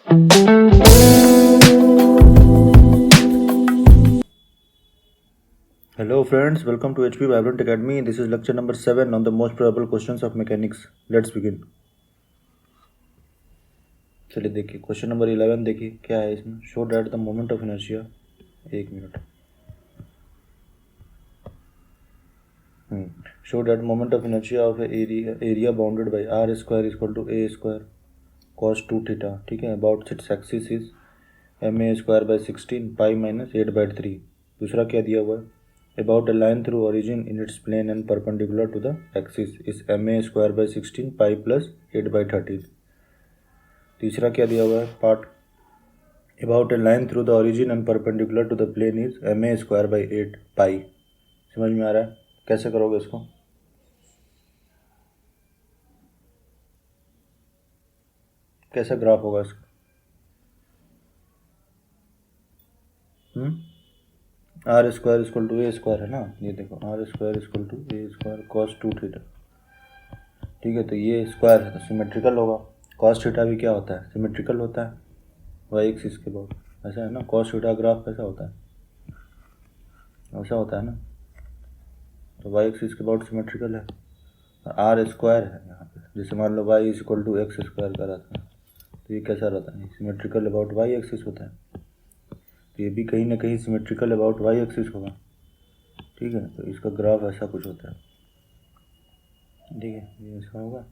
Hello friends, welcome to HP Vibrant Academy. This is lecture number 7 on the most probable questions of mechanics. Let's begin. चलिए देखिए question number 11 देखिए क्या है इसमें. Show that the moment of inertia. एक मिनट. Show that moment of inertia of area bounded by R square equal to A square cos 2 theta. ठीक है. About its axis is M A square by 16 pi minus 8/3. दूसरा क्या दिया हुआ है. About a line through origin in its plane and perpendicular to the axis is ma square by 16 pi plus 8/13. तीसरा क्या दिया हुआ है. Part about a line through the origin and perpendicular to the plane is ma square by 8 pi. समझ में आ रहा है. कैसे करोगे इसको. कैसा ग्राफ होगा इसका. R square equal to A square है ना. ये देखो R square equal to A square cos 2 theta. ठीक है. तो ये स्क्वायर है तो सिमेट्रिकल होगा. कॉस थीटा भी क्या होता है. सिमेट्रिकल होता है. वाई एक्सिस के बहुत ऐसा है ना. कॉस थीटा ग्राफ कैसा होता है. ऐसा होता है ना. तो वाई एक्सिस के बहुत सिमेट्रिकल है. आर स्क्वायर है यहाँ पे. जैसे मान लो Y is equal to X square का रहता है तो ये कैसा रहता है. सिमेट्रिकल अबाउट वाई एक्सिस होता है. तो ये भी कहीं ना कहीं सिमेट्रिकल अबाउट वाई एक्सिस होगा. ठीक है. तो इसका ग्राफ ऐसा कुछ होता है. ठीक है. ये ऐसा होगा.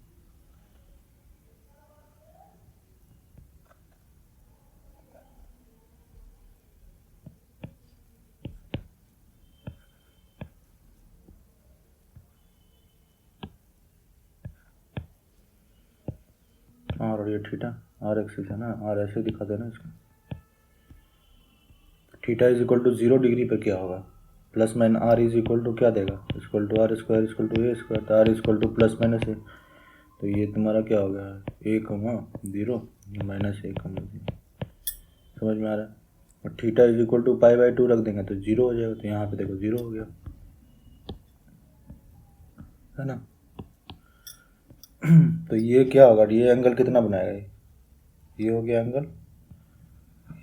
और ये थीटा आर एक्सिस है ना. आर ऐसे दिखा देना इसको. Theta is equal to 0 degree पर क्या होगा. Plus minus R is equal to क्या देगा. Equal to R square equal to A square. तो R equal to plus minus A. तो ये तुम्हारा क्या हो गया. 1,0 माइनस 1,0. समझ में आ रहा है. और theta is equal to pi by 2 रख देंगे तो 0 हो जाएगा. तो यहाँ पे देखो 0 हो गया है ना. तो ये क्या होगा. ये एंगल कितना बनाएगा. ये हो गया एंगल.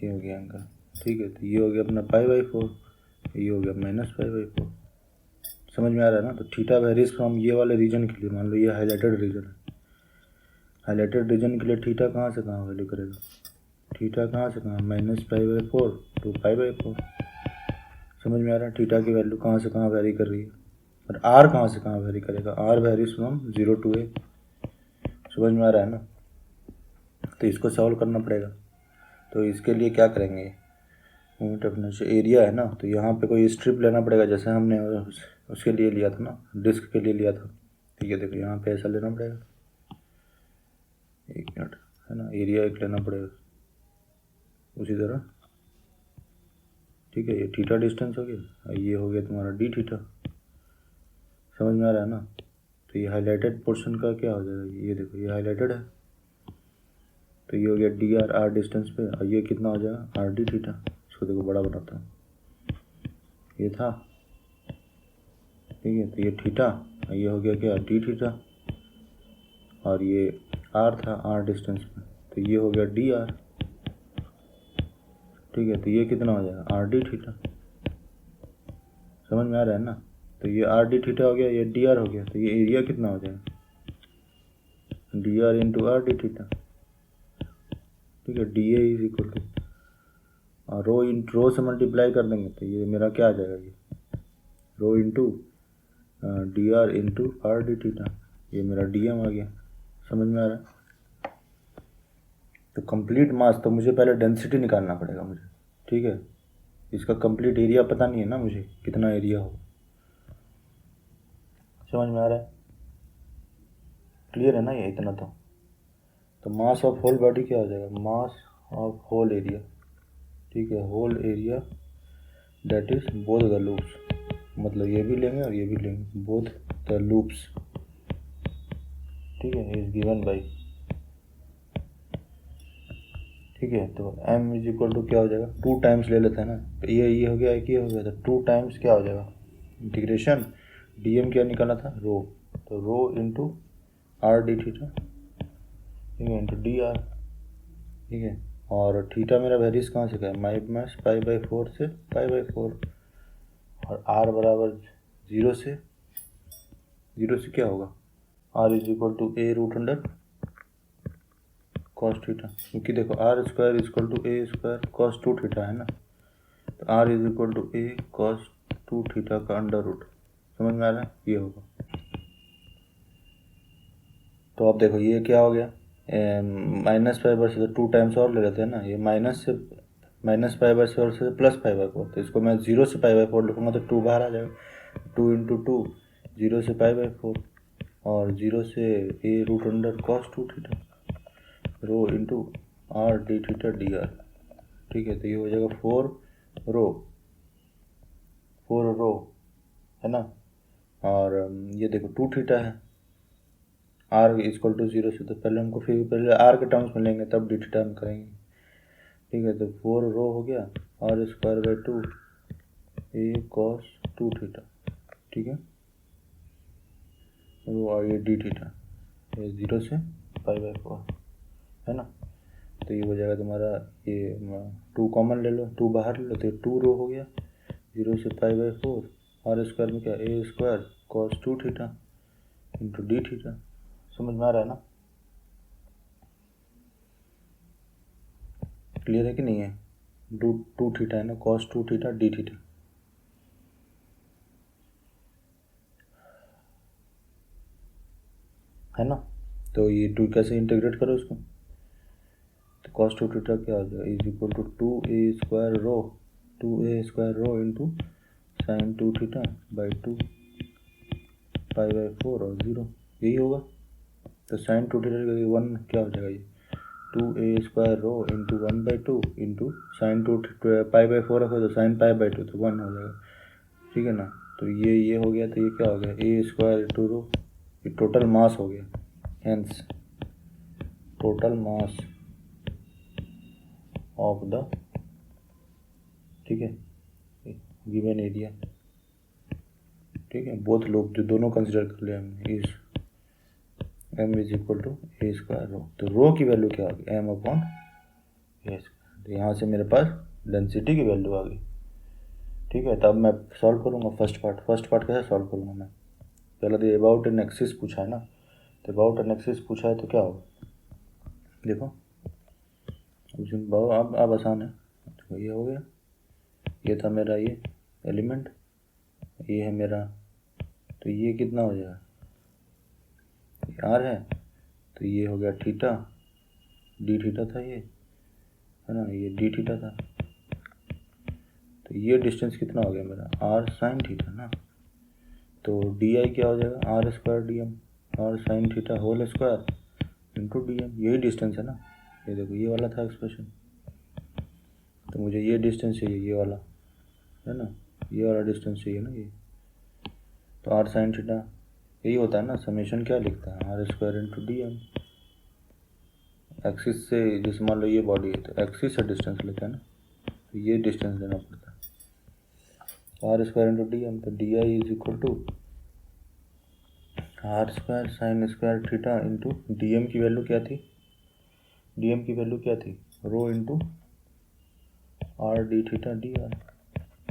ये हो गया एंगल. ठीक है. तो ये हो गया अपना π/4. ये हो गया -π/4. समझ में आ रहा है ना. तो थीटा वेरीज फ्रॉम ये वाले रीजन के लिए. मान लो ये हाईलाइटेड रीजन है. हाईलाइटेड रीजन के लिए थीटा कहाँ से कहाँ वैल्यू करेगा. थीटा कहाँ से कहाँ -π/4 टू π/4. समझ में आ रहा है. थीटा की वैल्यू कहाँ से कहाँ वेरी कर रही है. और आर कहाँ से कहाँ वेरी करेगा. R varies from 0 to a. समझ में आ रहा है ना. तो इसको सॉल्व करना पड़ेगा. तो इसके लिए क्या करेंगे. मोमेंट ऑफ इनर्शिया एरिया है ना. तो यहाँ पे कोई स्ट्रिप लेना पड़ेगा जैसे हमने उसके लिए लिया था ना. डिस्क के लिए लिया था. ठीक है. देखो यहाँ पे ऐसा लेना पड़ेगा. एक मिनट है ना. एरिया एक लेना पड़ेगा उसी तरह. ठीक है. ये थीटा डिस्टेंस हो गया. ये हो गया तुम्हारा डी थीटा. समझ में आ रहा है ना. तो ये हाईलाइटेड पोर्शन का क्या हो जाएगा. ये देखो ये हाईलाइटेड है. तो ये हो गया डी आर. आर डिस्टेंस पे. और ये कितना हो जाएगा आर डी थीटा. इसको देखो बड़ा बनाता हूँ. ये था. ठीक है. तो ये थीटा. ये हो गया क्या डी थीटा. और ये आर था आर डिस्टेंस पे. तो ये हो गया डी आर. ठीक है. तो ये कितना हो जाएगा आर डी थीटा. समझ में आ रहा है ना. तो ये आर डी थीटा हो गया. ये डी आर हो गया. तो ये एरिया कितना हो जाएगा D R into R D theta. ठीक है. D A is equal to rho से मल्टीप्लाई कर देंगे तो ये मेरा क्या आ जाएगा. ये rho into D R into R D theta. ये मेरा डी एम आ गया. समझ में आ रहा है. तो कंप्लीट मास तो मुझे पहले डेंसिटी निकालना पड़ेगा मुझे. ठीक है. इसका कंप्लीट एरिया पता नहीं है ना मुझे कितना एरिया हो. समझ में आ रहा है. क्लियर है ना. ये इतना तो मास ऑफ होल बॉडी क्या हो जाएगा. Mass of whole area. ठीक है. Whole area that is both the loops. मतलब ये भी लेंगे और ये भी लेंगे. Both the loops. ठीक है. Is given by. ठीक है. तो m इज इक्वल टू क्या हो जाएगा. 2 टाइम्स ले लेते हैं ना. तो ये हो गया. एक ये हो गया. तो 2 टाइम्स क्या हो जाएगा इंटीग्रेशन. डी एम क्या निकाला था रो. तो रो इंटू आर डी थीटा. ठीक है. Into D R. ठीक है. और थीटा मेरा वेरीज कहाँ से गया, माइनस पाई/4 से पाई/4, और आर बराबर 0 से क्या होगा, R is equal to A root under cos theta, क्योंकि देखो R square is equal to A square cos 2 theta है ना, तो R is equal to A cos 2 theta का अंडर रूट, समझ में आ रहा है, ये होगा। तो अब देखो ये क्या हो गया, माइनस पाई/4 से तो 2 टाइम्स और ले लेते हैं ना, ये माइनस पाई/4 से प्लस पाई/4, तो इसको मैं 0 से पाई/4 लिखूँगा तो 2 बाहर आ जाएगा, 2 इंटू 2 0 से पाई/4 और 0 से A root under cos 2 theta rho into R D theta D R, ठीक है। तो ये हो जाएगा 4 रो है ना, और ये देखो 2 थीटा है, आर इक्वल टू 0 से, तो पहले आर के टर्म्स में लेंगे तब डी थीटा हम करेंगे, ठीक है। तो 4 रो हो गया R square by 2 A cos 2 theta, ठीक है, वो और ये डी थीटा, ये 0 से पाई/4 है ना। तो ये हो जाएगा तुम्हारा, ये 2 कॉमन ले लो, 2 बाहर ले लो, तो 2 रो हो गया 0 से पाई/4, आर स्क्वायर में क्या A square cos 2 theta into D theta, समझ में आ रहा है ना, क्लियर है कि नहीं है, 2 थीटा है ना, कॉस 2 थीटा डी थीटा, है ना। तो ये 2 कैसे इंटीग्रेट करो इसको, तो कॉस 2 थीटा क्या हो जाएगा is equal to 2a square rho into sine 2 theta by 2 पाई/4 और 0, यही होगा। तो साइन 2 थीटा 1 क्या हो जाएगा, ये 2a square rho into 1/2 into sine 2 पाई/4 रखो तो साइन पाई/2, तो 1 हो जाएगा, ठीक है ना। तो ये हो गया, तो ये क्या हो गया ए स्क्वायर इंटू रो, ये टोटल मास हो गया, hence total mass of the, ठीक है, गिवन एरिया, ठीक है, बोथ लोग जो दोनों कंसिडर कर लिया हमने, is M is equal to A square rho, तो रो की वैल्यू क्या आ गई एम अपॉन ए स्क्वायर, तो यहाँ से मेरे पास डेंसिटी की वैल्यू आ गई, ठीक है। तब मैं सॉल्व करूँगा फर्स्ट पार्ट कैसे सॉल्व करूँगा मैं, पहले तो अबाउट एन एक्सिस पूछा है ना, तो अबाउट एन एक्सिस पूछा है तो क्या होगा, देखो अब आसान है, तो ये हो गया, ये था मेरा ये एलिमेंट, ये है मेरा, तो ये कितना हो जाएगा, ये आर है, तो ये हो गया थीटा, डी थीटा था ये, है ना, ये डी थीटा था, तो ये डिस्टेंस कितना हो गया मेरा आर साइन थीटा ना, तो डी आई क्या हो जाएगा R square D M, R sine theta whole square into D M, यही डिस्टेंस है ना, ये देखो ये वाला था एक्सप्रेशन, तो मुझे ये डिस्टेंस चाहिए, ये वाला है ना, ये वाला डिस्टेंस चाहिए ना ये, तो आर साइन थीटा यही होता है ना, समेशन क्या लिखता है R square into D M, axis से, जैसे मान लो ये बॉडी है तो एक्सिस से डिस्टेंस लेते हैं ना, तो ये डिस्टेंस देना पड़ता है, R square into D M, तो D I is equal to R square sine square theta into D M की वैल्यू क्या थी, डी एम की वैल्यू क्या थी rho into R D theta D R,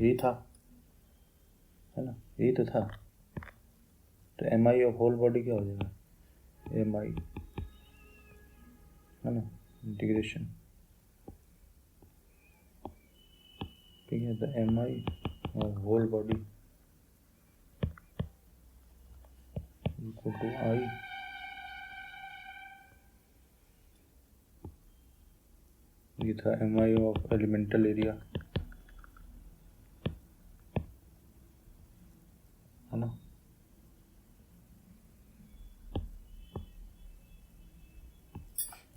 यही था, है ना, यही तो था। तो M I of whole body क्या हो जाएगा एम आई, है ना, इंटीग्रेशन, ठीक है, तो M I of whole body equal to I, ये था M I of elemental area, है ना,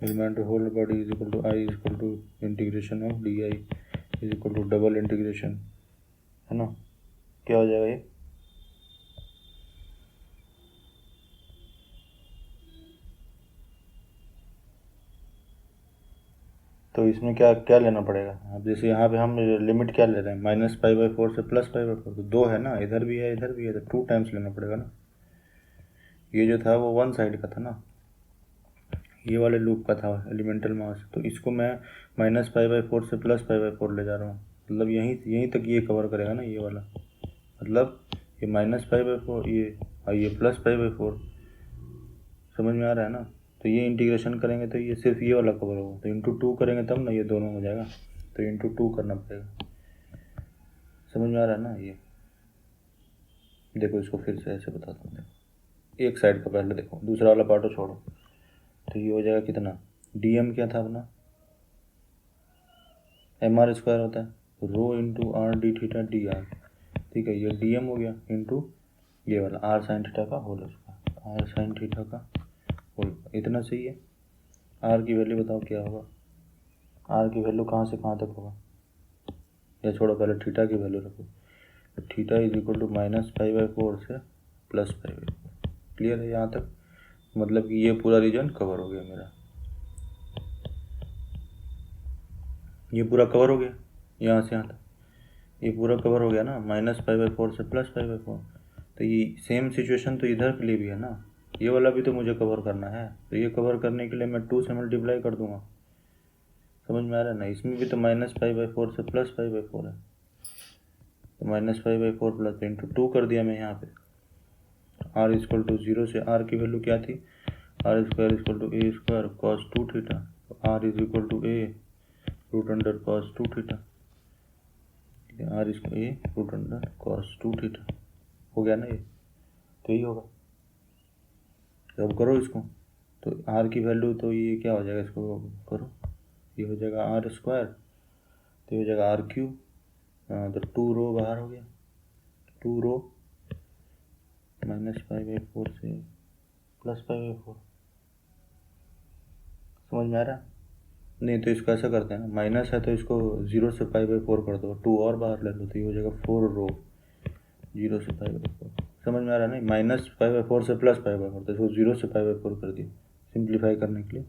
element whole body is equal to I is equal to integration of D I is equal to double integration, है ना, क्या हो जाएगा ये, तो इसमें क्या क्या लेना पड़ेगा, अब जैसे यहाँ पे हम लिमिट क्या ले रहे हैं माइनस पाई/4 से प्लस पाई/4, तो 2 है ना, इधर भी है इधर भी है, तो 2 टाइम्स लेना पड़ेगा ना, ये जो था वो वन साइड का था ना, ये वाले लूप का था एलिमेंटल मास, तो इसको मैं -π/4 से +π/4 ले जा रहा हूँ, मतलब यहीं तक ये कवर करेगा ना ये वाला, मतलब ये -π/4 ये +π/4, समझ में आ रहा है ना। तो ये इंटीग्रेशन करेंगे तो ये सिर्फ ये वाला कवर होगा, तो × 2 करेंगे तब ना ये दोनों हो जाएगा, तो × 2 करना पड़ेगा, समझ में आ रहा है ना। ये देखो इसको फिर से ऐसे बताता हूँ, देखो एक साइड का पहले देखो, दूसरा वाला पार्ट छोड़ो, तो ये हो जाएगा कितना, dm क्या था अपना, mr² होता है, rho into r d theta dr, ठीक है, ये dm हो गया इंटू ये वाला r sin थीटा का whole square, r sin theta का होल, इतना सही है। r की वैल्यू बताओ क्या होगा, r की वैल्यू कहाँ से कहाँ तक होगा, या छोड़ो पहले थीटा की वैल्यू रखो, तो थीटा इज इक्वल टू -π/4 से +π/4, क्लियर है यहाँ तक, मतलब कि ये पूरा रीजन कवर हो गया मेरा, ये पूरा कवर हो गया यहाँ से यहाँ तक, ये पूरा कवर हो गया ना, -π/4 से +π/4। तो ये सेम सिचुएशन तो इधर के लिए भी है ना, ये वाला भी तो मुझे कवर करना है, तो ये कवर करने के लिए मैं 2 से मल्टीप्लाई कर दूंगा, समझ में आ रहा है ना। इसमें भी तो -π/4 से +π/4 है, तो -π/4 प्लस इंटू 2 कर दिया मैं यहाँ पे, r इक्वल टू 0 से r की वैल्यू क्या थी, r² equal to a² cos 2 theta, r is equal to a √ cos 2 theta, r इसको a √ cos 2 थीटा हो गया ना ये, तो यही होगा। तो अब करो इसको, तो r की वैल्यू तो ये क्या हो जाएगा, इसको करो, ये हो जाएगा r², तो ये हो जाएगा r³, तो 2 रो बाहर हो गया, 2 रो -π/4 से +π/4, समझ में आ रहा। नहीं तो इसको ऐसा करते हैं ना, माइनस है तो इसको 0 से π/4 कर दो, 2 और बाहर ले लो, तो ये हो जाएगा 4 रो 0 से π/4, समझ में आ रहा है ना। -π/4 से +π/4, तो इसको 0 से π/4 कर दिया सिंप्लीफाई करने के लिए,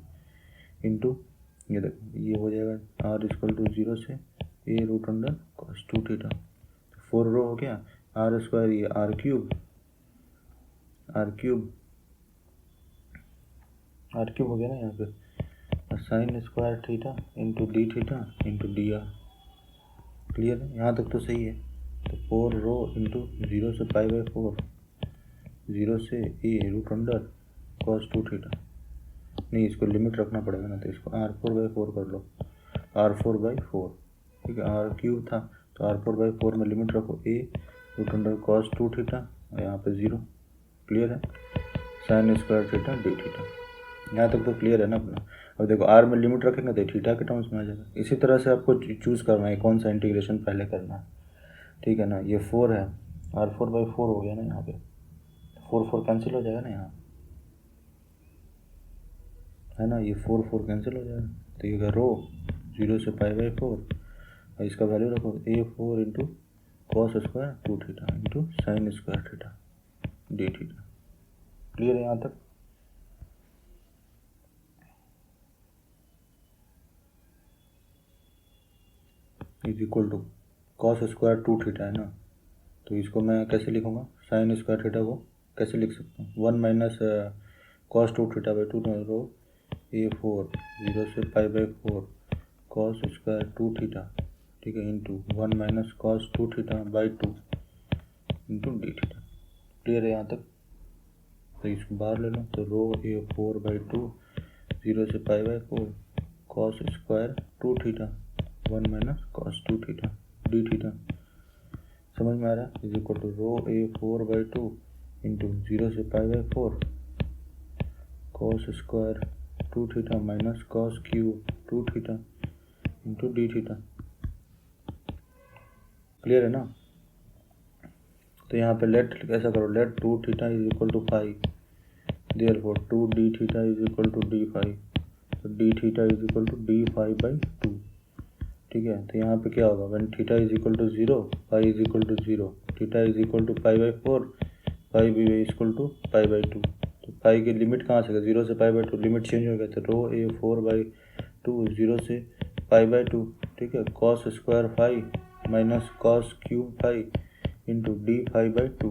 इंटू ये देखो ये हो जाएगा r इक्वल टू 0 से a √ cos 2 थीटा, 4 रो हो गया, r², ये r³ हो गया ना यहाँ पे, sin² theta into d theta into dr, clear है यहाँ तक तो सही है। तो 4 रो इंटू 0 से π/4, 0 से a √ cos 2 थीटा, नहीं इसको लिमिट रखना पड़ेगा ना, तो इसको r4/4 कर लो, r4/4, ठीक है, r³ था तो r4/4 में लिमिट रखो, a √ cos 2 थीटा, यहाँ पे 0, क्लियर है, sin² थीटा d थीटा, यहाँ तक तो क्लियर है ना अपना। अब देखो r में लिमिट रखेंगे तो थीटा के टर्म्स में आ जाएगा। इसी तरह से आपको चूज़ करना है कौन सा इंटीग्रेशन पहले करना है, ठीक है ना। ये 4 है, r4/4 हो गया ना यहाँ पे, 4 कैंसिल हो जाएगा ना यहाँ, है ना, ये 4 कैंसिल हो जाएगा, तो ये रो 0 से π/4, और इसका वैल्यू रखो a4 into cos² 2 theta into sin² theta d theta, clear है यहाँ तक। Is equal to cos² 2 theta है ना, तो इसको मैं कैसे लिखूँगा, sin² थीटा को कैसे लिख सकता हूँ, 1 - cos 2 थीटा/2, रो a4 0 से π/4 cos² 2 थीटा, ठीक है, into 1 - cos 2 थीटा/2 into d theta, clear है यहाँ तक। तो इसको बाहर ले लो, तो रो a4/2 0 से π/4 cos² 2 theta 1 - cos 2 theta d theta, समझ में आ रहा है, is equal to rho a4/2 into 0 से π/4 cos² 2 theta -cos³ 2 theta into d theta, clear है ना। तो यहाँ पे लेट ऐसा करो, let 2 theta is equal to 5, therefore 2 d theta is equal to d5, तो d theta is equal to d5/2, ठीक है। तो यहाँ पे क्या होगा, when theta is equal to 0 pi is equal to 0, theta is equal to π/4, pi भी equal to π/2, तो पाई की लिमिट कहाँ से गई, 0 से π/2, लिमिट चेंज हो गया, तो रो a4/2 0 से π/2, ठीक है, cos² 5 -cos³ 5 इंटू d5/2,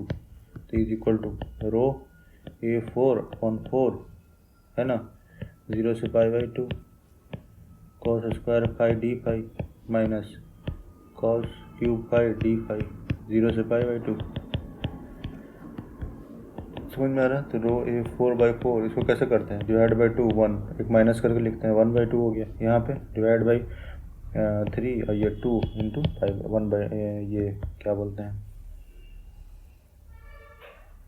तो is equal to row a4/4 है ना, 0 से π/2 cos square phi D phi minus cos cube phi D phi 0 से π/2। समझ में आ रहा है? तो रो ए 4/4 इसको कैसे करते हैं, डिवाइड बाई 2 1 एक माइनस करके लिखते हैं 1/2 हो गया। यहाँ पे डिवाइड बाई 3 और ये 2 इंटू 5 ये क्या बोलते हैं,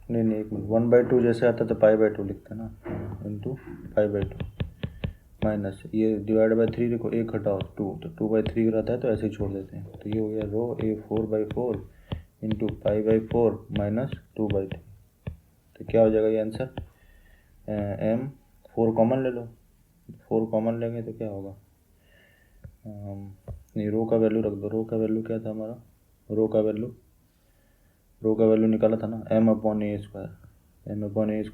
नहीं एक मिनट 1/2 जैसे आता तो π/2 लिखते हैं ना, इंटू 5/2 माइनस ये डिवाइड बाई 3 देखो एक घटाओ 2 तो 2/3 रहता है तो ऐसे ही छोड़ देते हैं। तो ये हो गया रो ए 4/4 इंटू 5/4 माइनस 2/3। तो क्या हो जाएगा ये आंसर, m 4 कॉमन ले लो, 4 कॉमन लेंगे तो क्या होगा, नहीं रो का वैल्यू रख दो, रो का वैल्यू क्या था हमारा, रो का वैल्यू निकाला था ना m/a²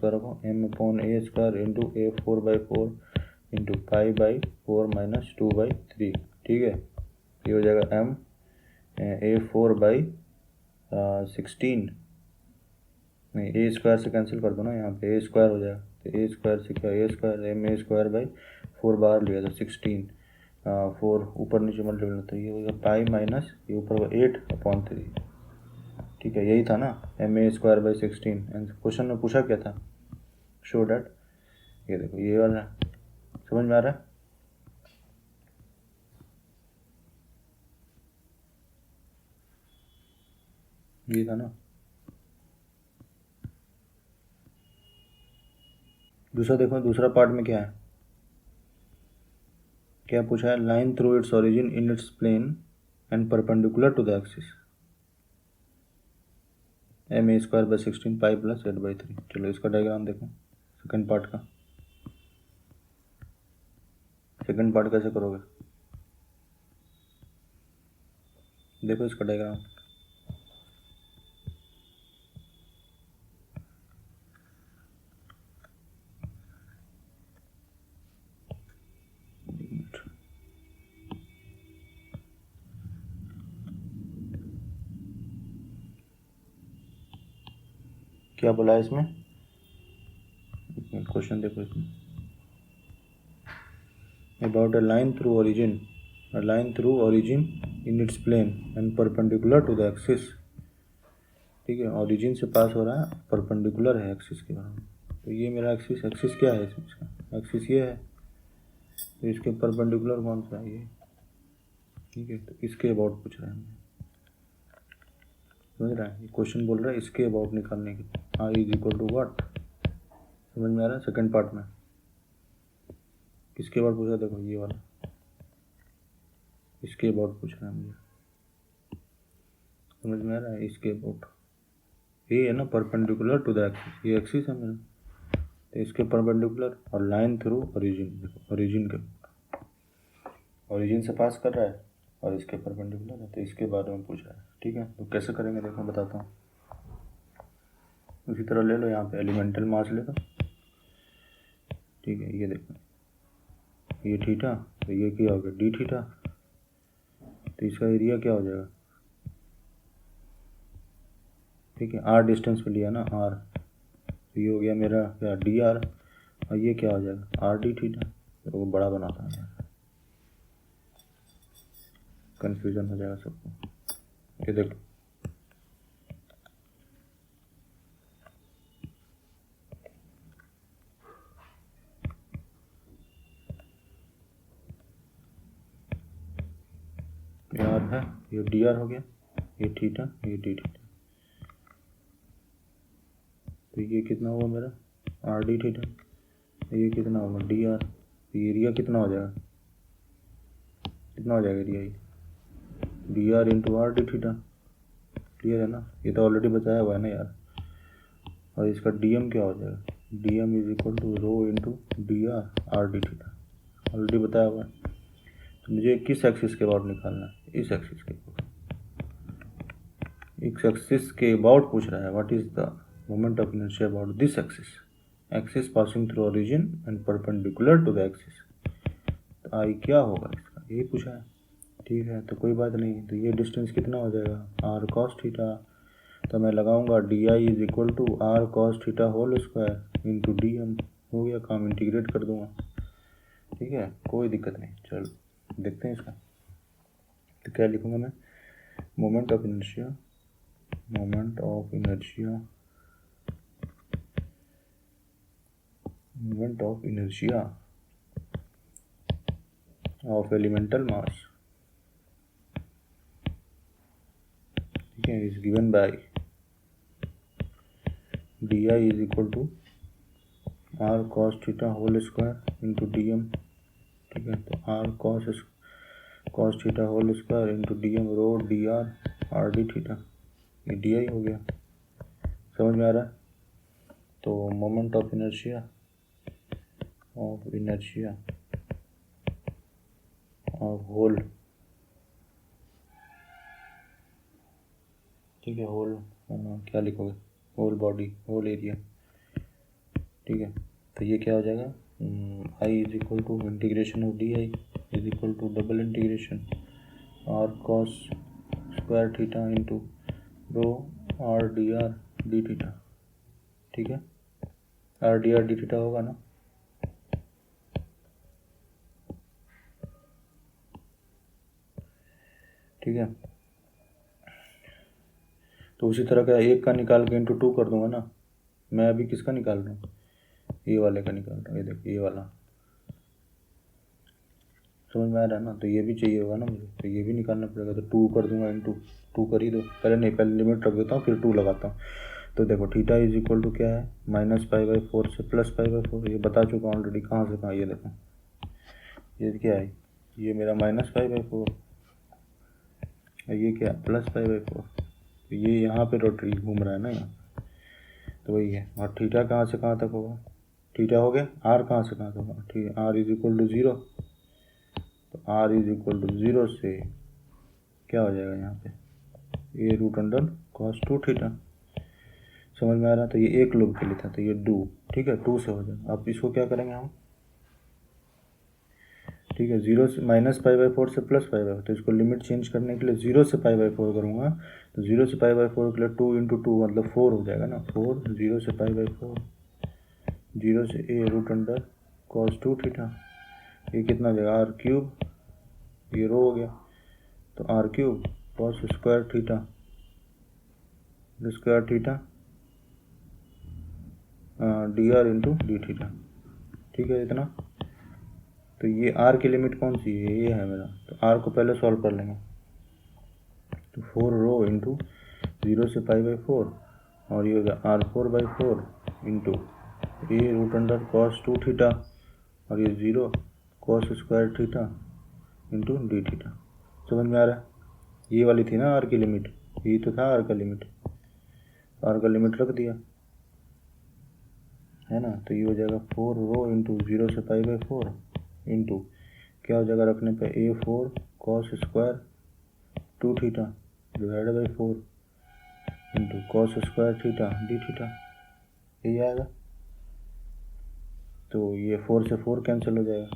रखो m/a² into a 4/4 into 5/4 minus 2/3। ठीक है, ये हो जाएगा m a 4/16 नहीं a² से कैंसिल कर दो ना, यहाँ पे a² हो जाएगा तो a² से क्या a² ma²/4 बाहर लिया तो 16 4 ऊपर नीचे मल्टीपल तो ये हो गया पाई माइनस ये ऊपर 8/3। ठीक है, यही था ना ma²/16। क्वेश्चन में पूछा क्या था, शो डैट, ये देखो ये वाला, समझ में आ रहा है? ये था ना। दूसरा देखो, दूसरा पार्ट में क्या है, क्या पूछा है, line through its origin in its plane and perpendicular to the axis ma²/16 pi plus 8/3। चलो इसका डायग्राम देखो, सेकंड पार्ट का, सेकंड पार्ट कैसे करोगे, देखो इसका डायग्राम। क्या बोला है इसमें, क्वेश्चन देखो इसमें, about a line through origin in its plane and perpendicular to the axis. ठीक है, ओरिजिन से पास हो रहा है, परपेंडिकुलर है एक्सिस के बराबर। तो ये मेरा एक्सिस क्या है इसका, एक्सिस ये है, तो इसके परपेंडिकुलर कौन सा है ये। ठीक है, तो इसके अबाउट पूछ रहा है हमें, समझ रहा है, ये क्वेश्चन बोल रहा है इसके अबाउट निकालने की, r is equal to what, समझ में आ रहा है? सेकंड पार्ट में किसके अबाउट पूछा, देखो ये वाला, इसके अबाउट पूछ रहा है मुझे, समझ में आ रहा है? इसके अबाउट ये है ना परपेंडिकुलर टू द एक्सिस, ये एक्सिस है मेरा, तो इसके परपेंडिकुलर और लाइन थ्रू ओरिजिन, देखो ओरिजिन के ओरिजिन से पास कर रहा है और इसके परपेंडिकुलर है, तो इसके बारे में पूछ रहा है। ठीक है, तो कैसे करेंगे देखो बताता हूँ। उसी तरह ले लो, यहाँ पे एलिमेंटल मास ले लो। ठीक है, ये देखो ये थीटा, तो ये क्या हो गया डी थीटा, तो इसका एरिया क्या हो जाएगा, ठीक है आर डिस्टेंस पे लिया ना आर, तो ये हो गया मेरा क्या डी आर, और ये क्या हो जाएगा आर डी थीटा, तो वो बड़ा बनाता है, कंफ्यूजन हो जाएगा सबको। ये देखो ये आर है, ये डी आर हो गया, ये थीटा, ये डी थीटा, तो ये कितना हुआ मेरा आर डी थीटा, ये कितना होगा डी आर, तो एरिया कितना हो जाएगा, कितना हो जाएगा एरिया, ये D R into R D theta. Clear है ना, ये तो ऑलरेडी बताया हुआ है ना यार। और इसका डी एम क्या हो जाएगा, D M is equal to rho into D R D theta, already बताया हुआ है। तो मुझे किस एक्सिस के अबाउट निकालना है, इस एक्सिस के अबाउट, इस एक्सिस के अबाउट पूछ रहा है, what is the moment of inertia about this axis passing through origin and perpendicular to the axis. तो आई क्या होगा इसका, यही पूछा है। ठीक है, तो कोई बात नहीं, तो ये डिस्टेंस कितना हो जाएगा आर कॉस थीटा, तो मैं लगाऊंगा D I is equal to R cos theta whole square into D M, हो गया काम, इंटीग्रेट कर दूंगा ठीक है, कोई दिक्कत नहीं। चलो देखते हैं इसका। तो क्या लिखूँगा मैं, moment of inertia, moment of inertia, moment of inertia of elemental mass, ठीक है, is given by D I is equal to R cos theta whole square into D M. ठीक है, तो R cos theta whole square into D M rho D R D theta, ये D I हो गया। समझ में आ रहा है? तो moment of inertia of whole, ठीक है, होल क्या लिखोगे, होल बॉडी, होल एरिया। ठीक है, तो ये क्या हो जाएगा, I is equal to integration of D I is equal to double integration R cos square theta into rho R D theta. ठीक है, आर डी थीटा होगा ना। ठीक है, तो उसी तरह का एक का निकाल के इंटू 2 कर दूंगा ना। मैं अभी किसका निकाल रहा हूँ, ये वाले का निकाल रहा हूँ, ये देखिए ये वाला। समझ में आ रहा है ना? तो ये भी चाहिए होगा ना मुझे, तो ये भी निकालना पड़ेगा। तो 2 कर दूंगा इंटू 2 कर ही दो, पहले नहीं, पहले लिमिट रख देता हूँ फिर 2 लगाता हूँ। तो देखो थीटा इज इक्वल टू क्या है, -π/4 से +π/4, ये बता चुका हूँ ऑलरेडी। कहाँ से कहाँ, ये देखो ये क्या है, ये मेरा -π/4, ये क्या है +π/4। तो ये यहाँ पे रोटरी घूम रहा है ना यहाँ, तो वही है। और थीटा कहाँ से कहाँ तक होगा, थीटा हो गया, आर कहाँ से कहाँ तक होगा, ठीक है, आर इज इक्वल टू 0। तो आर इज इक्वल टू 0 से क्या हो जाएगा यहाँ पे, ये √cos2 थीटा। समझ में आ रहा है? तो ये एक लोग के लिए था, तो ये 2, ठीक है, 2 से हो जाएगा। अब इसको क्या करेंगे हम, ठीक है, 0 से -π/4 से +π/4, तो इसको लिमिट चेंज करने के लिए 0 से π/4 करूँगा। तो 0 से π/4 के लिए 2 × 2 मतलब 4 हो जाएगा ना। 4 0 से π/4, 0 से a √cos2 थीटा, ये कितना हो जाएगा r³, ये रो हो गया। तो r³ cos square theta dr × d theta. ठीक है इतना। तो ये r की लिमिट कौन सी है, ये है मेरा। तो r को पहले सॉल्व कर लेंगे। तो 4 रो इंटू 0 से π/4, और ये हो गया r4/4 into a √cos2 theta, और ये 0 cos square theta into D theta. समझ में आ रहा है? ये वाली थी ना r की लिमिट, यही तो था r का लिमिट, r का लिमिट रख दिया है ना। तो ये हो जाएगा 4 रो इंटू 0 से π/4 इंटू क्या हो जाएगा रखने पे a4 cos square 2 theta divided by 4 into cos square theta D theta, यही आएगा। तो ये 4 से 4 कैंसिल हो जाएगा,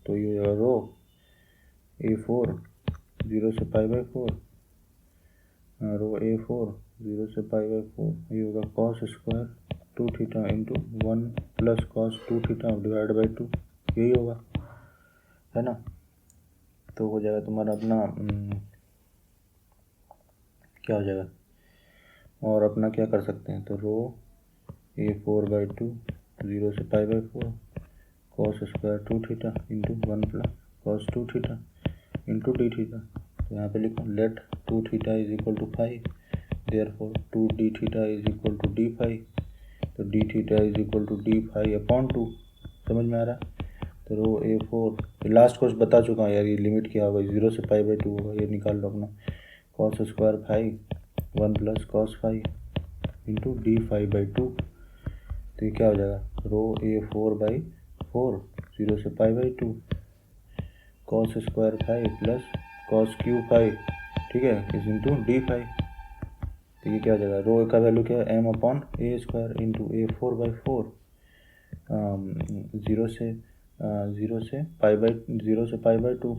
तो ये हो जाएगा रो a4 0 से π/4 रो a4 0 से π/4, ये होगा cos square 2 theta into 1 + cos 2 theta divide by 2, यही होगा, है ना। तो हो जाएगा तुम्हारा अपना क्या हो जाएगा, और अपना क्या कर सकते हैं, तो रो a4/2 0 से π/4 cos square 2 theta into 1 + cos 2 theta into D theta. तो यहाँ पे लिखो let 2 theta is equal to 5, therefore 2 D theta is equal to d5। तो D theta is equal to d5/2। समझ में आ रहा है? तो रो a4 लास्ट क्वेश्चन बता चुका हूँ यार, ये लिमिट क्या होगा, 0 से π/2 होगा, ये निकाल लो अपना। cos square 5 1 + cos 5 into d5/2। तो ये क्या हो जाएगा, रो a4/4 0 से π/2 cos स्क्वायर 5 + cos³ 5, ठीक है, इस इंटू d5। तो ये क्या हो जाएगा, रो का वैल्यू क्या है m/a² इंटू a4/4 0 से π/2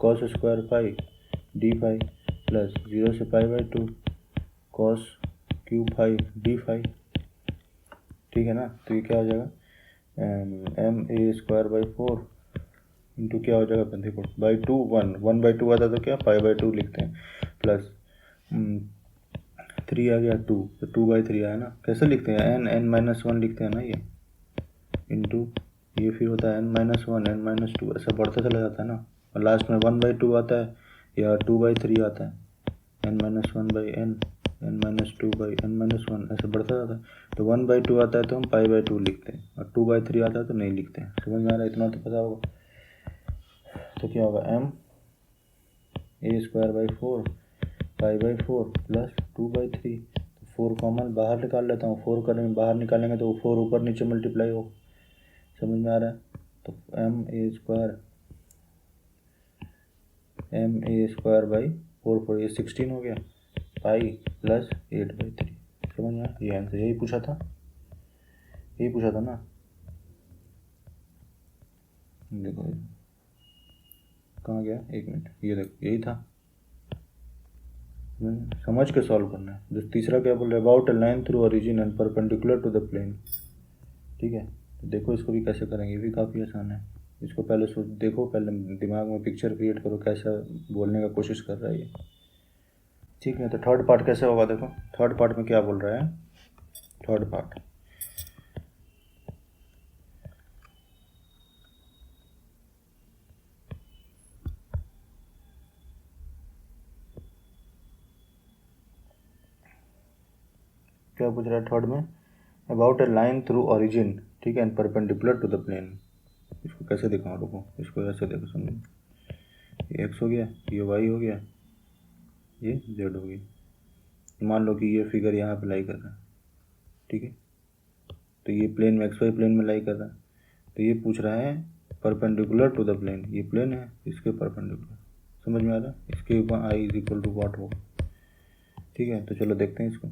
cos स्क्वायर 5 d5 प्लस 0 से π/2 cos³ 5 d5। ठीक है ना। तो ये क्या हो जाएगा, M A square by 4 into क्या हो जाएगा अपन देखो बाई 2 1 बाई 2 आता तो क्या पाई बाई 2 लिखते हैं, प्लस 3 आ गया 2 तो 2/3 आया ना। कैसे लिखते हैं n-1 लिखते हैं ना ये, इंटू ये फिर होता है n-1 n-2 ऐसा बढ़ता चला जाता है ना, और लास्ट में 1/2 आता है या 2/3 आता है, n-1/n n-2/n-1 ऐसे बढ़ता जाता है। तो 1/2 आता है तो हम पाई/2 लिखते हैं, और 2/3 आता है तो नहीं लिखते हैं। समझ में आ रहा है? इतना तो पता होगा। तो क्या होगा m a स्क्वायर बाई 4 पाई/4 प्लस 2/3। तो 4 कॉमन बाहर निकाल लेता हूँ, 4 करेंगे बाहर निकालेंगे तो 4 ऊपर नीचे मल्टीप्लाई हो। समझ में आ रहा है? तो m a स्क्वायर बाई 4 ये 16 हो गया, पाई प्लस 8/3। समझ में आया? ये आंसर यही पूछा था ना। देखो कहाँ गया, 1 मिनट, ये देखो यही था। समझ के सॉल्व करना है। जो तीसरा क्या बोल रहा है, about a line through origin and perpendicular to the plane. ठीक है, तो देखो इसको भी कैसे करेंगे, ये भी काफ़ी आसान है। इसको पहले सोच देखो, पहले दिमाग में पिक्चर क्रिएट करो कैसा बोलने का कोशिश कर रहा है ये। ठीक है, तो थर्ड पार्ट कैसे होगा देखो। थर्ड पार्ट में क्या बोल रहा है, थर्ड पार्ट क्या पूछ रहा है थर्ड में, about a line through origin, ठीक है, and perpendicular to the plane. इसको कैसे दिखाऊँ, रुको इसको ऐसे देखो, समझो ये एक्स हो गया, ये वाई हो गया, ये जेड हो गई। मान लो कि ये फिगर यहाँ पे लाई कर रहा है, ठीक है, तो ये प्लेन में एक्स वाई प्लेन में लाई कर रहा है। तो ये पूछ रहा है परपेंडिकुलर टू द प्लेन, ये प्लेन है इसके परपेंडिकुलर। समझ में आ रहा है? इसके ऊपर आई इज इक्वल टू वॉट होगा। ठीक है, तो चलो देखते हैं इसको।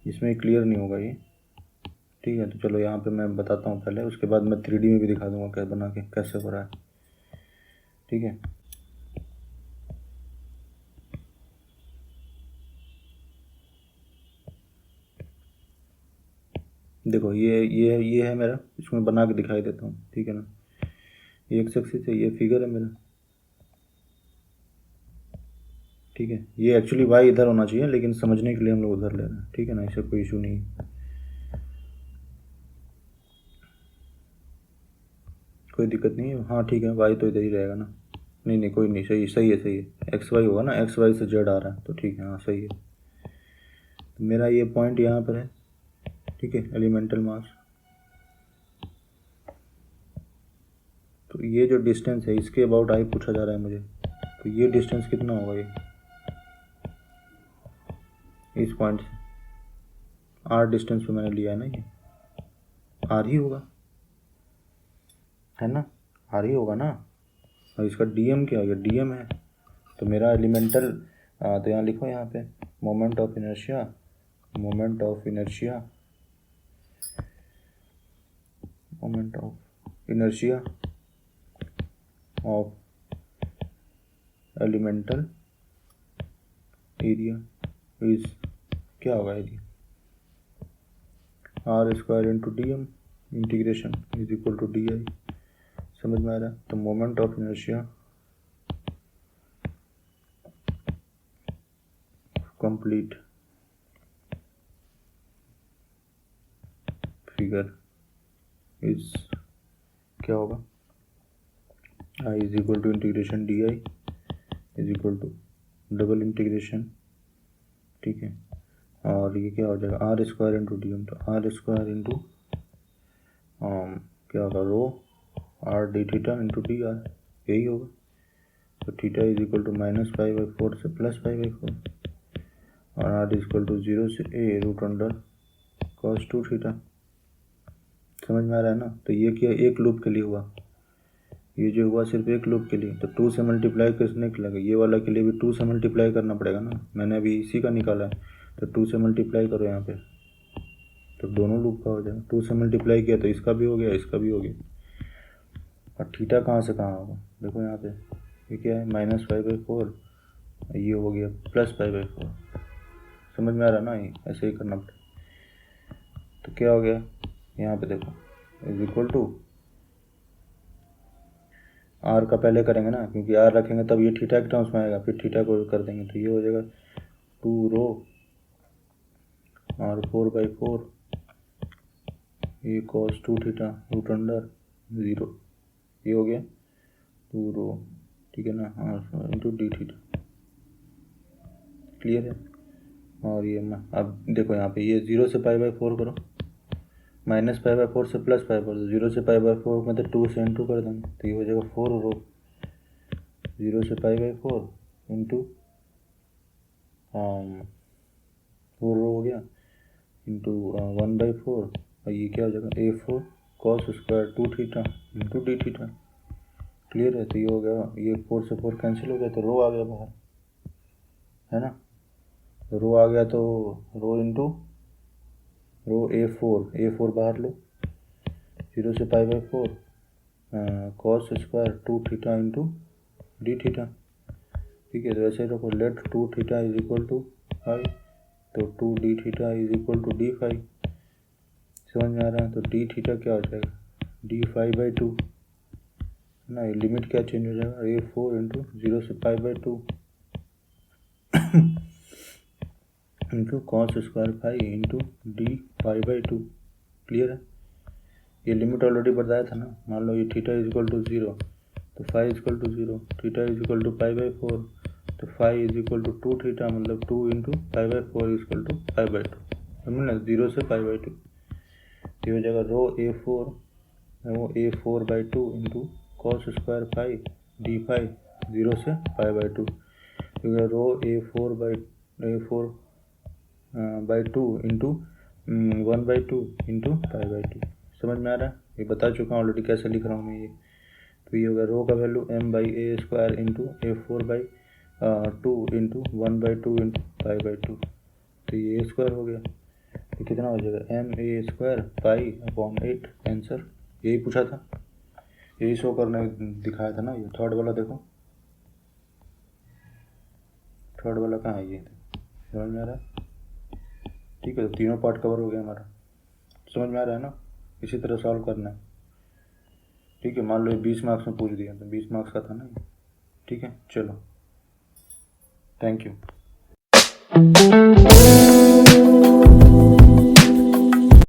इसमें क्लियर नहीं होगा ये, ठीक है, तो चलो यहाँ पे मैं बताता हूँ पहले, उसके बाद मैं 3D में भी दिखा दूंगा कैसे बना के कैसे हो रहा है। ठीक है, देखो ये है मेरा, इसमें बना के दिखाई देता हूँ। ठीक है ना, ये एक्स एक्सिस है, ये फिगर है मेरा। ठीक है, ये एक्चुअली वाई इधर होना चाहिए, लेकिन समझने के लिए हम लोग उधर ले रहे हैं। ठीक है ना, इससे कोई इशू नहीं है, कोई दिक्कत नहीं है। हाँ ठीक है, वाई तो इधर ही रहेगा ना। नहीं नहीं कोई नहीं, सही है एक्स वाई होगा ना, एक्स वाई से जेड आ रहा है तो ठीक है, हाँ सही है। तो मेरा ये पॉइंट यहाँ पर है, ठीक है, एलिमेंटल मास। तो ये जो डिस्टेंस है इसके अबाउट आई पूछा जा रहा है मुझे, तो ये डिस्टेंस कितना होगा, ये इस पॉइंट से आर डिस्टेंस पे मैंने लिया है ना, ये आर ही होगा, है ना, आर ही होगा ना। और इसका डीएम क्या हो गया, डीएम है। तो मेरा एलिमेंटल, तो यहाँ लिखो, यहाँ पे moment of inertia, moment of inertia, moment of inertia of elemental area is क्या होगा, area R square into D M integration is equal to D I. समझ में आ रहा है? तो moment of inertia complete figure is क्या होगा, I is equal to integration D I is equal to double integration, ठीक है, और ये क्या हो जाएगा, R square into D M. तो आर स्क्वायर इंटू क्या होगा, rho R D theta into D R, यही होगा। तो थीटा इज इक्वल टू -π/4 से +π/4, और आर इज इक्वल टू 0 से a root under cos 2 theta. समझ में आ रहा है ना? तो ये क्या एक लूप के लिए हुआ, ये जो हुआ सिर्फ एक लूप के लिए। तो 2 से मल्टीप्लाई करने के लगे, ये वाला के लिए भी 2 से मल्टीप्लाई करना पड़ेगा ना, मैंने अभी इसी का निकाला है। तो 2 से मल्टीप्लाई करो यहाँ पे, तो दोनों लूप का हो जाएगा। 2 से मल्टीप्लाई किया तो इसका भी हो गया, इसका भी हो गया। और थीटा कहाँ से कहाँ होगा, देखो यहाँ पे, ये क्या है -π/4, ये हो गया +π/4। समझ में आ रहा ना, ये ऐसे ही करना पड़ेगा। तो क्या हो गया यहाँ पे देखो, इज इक्वल टू आर का पहले करेंगे ना, क्योंकि आर रखेंगे तब ये थीटा के टर्म्स में आएगा, फिर थीटा को कर देंगे तो ये हो जाएगा 2 रो R4/4 ये cos 2 थीटा रूट अंडर 0, ये हो गया 2 रो, ठीक है ना, R into D theta. Clear है। और ये अब देखो यहाँ पे ये 0 से π/4 करो, -π/4 से +π/4, 0 से π/4 मतलब 2 से इंटू कर देंगे तो ये हो जाएगा 4 रो 0 से π/4 इंटू 4 रो हो गया इंटू 1/4, और ये क्या हो जाएगा A4 cos square 2 theta into D theta. Clear है। तो ये हो गया, ये 4 से 4 कैंसिल हो गया तो रो आ गया बाहर, है ना। तो रो आ गया तो रो इंटू रो A4 बाहर लो, 0 से π/4 cos square 2 theta into D theta. ठीक है, तो ऐसे ही रखो, let 2 theta is equal to 5, तो 2 D theta is equal to d5। समझ में आ रहा है। तो डी थीटा क्या हो जाएगा d5/2 ना, ये लिमिट क्या चेंज हो जाएगा A4 इंटू 0 से π/2 into cos square 5 into d5/2। Clear है। ये लिमिट ऑलरेडी बताया था ना। मान लो ये थीटा इज इक्वल टू 0 तो 5 is equal to 0, theta is equal to π/4 तो 5 इज इक्वल टू 2 थीटा मतलब 2 इंटू π/4 इज इक्वल टू π/2, समझ ना, 0 से π/2। तो हो जाएगा रो A4/2 into cos square 5 d5 0 से π/2, तो रो A4/2 इंटू 1/2 इंटू π/2। समझ में आ रहा है। ये बता चुका हूँ ऑलरेडी कैसे लिख रहा हूँ मैं ये। तो ये होगा रो का value m/a² into A4/2 into 1/2 into π/2, तो ये A² हो गया। तो कितना हो जाएगा ma² π/8। आंसर यही पूछा था, यही शो करने दिखाया था ना। ये थर्ड वाला देखो, थर्ड वाला कहाँ है, ये समझ में आ रहा है। ठीक है, तो तीनों पार्ट कवर हो गया हमारा। समझ में आ रहा है ना। इसी तरह सॉल्व करना है। ठीक है, मान लो ये 20 मार्क्स में पूछ दिया तो 20 मार्क्स का था ना ये। ठीक है, चलो, थैंक यू।